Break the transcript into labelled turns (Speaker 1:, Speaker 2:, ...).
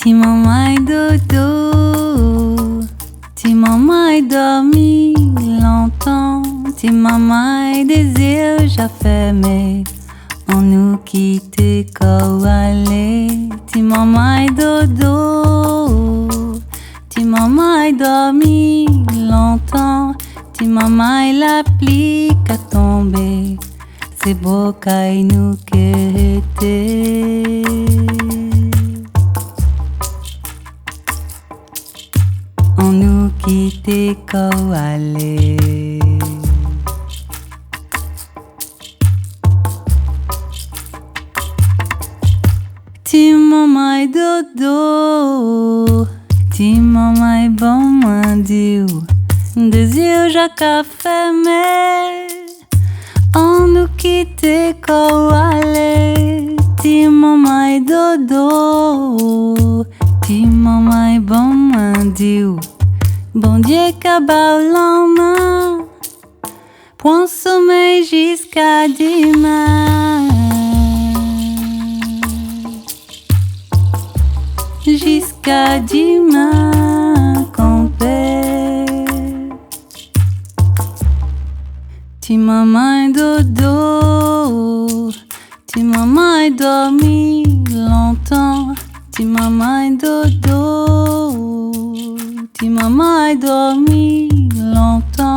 Speaker 1: Ti mamma est dodo, ti mamma est dormi longtemps, ti mamma est désir já fermé, on nous quitte quand aller. Ti mamma est dodo, ti mamma est dormi longtemps, ti mamma est la pluie qu'a tombé, c'est beau qu'aille nous quitter. On nous quitte quand aller. Ti mamma est dodo, ti mamma est bon mandiu, désir já qu'a fermé, on nous quitte quand aller. Ti mamma est dodo, ti mamma est bon mandiu, bon Dieu qu'a bas la main, point sommeil jusqu'à demain. Jusqu'à demain qu'on paie. Ti mamma est dodo, ti mamma est dormi longtemps, ti mamma est dodo, ti mamma est dormi longtemps.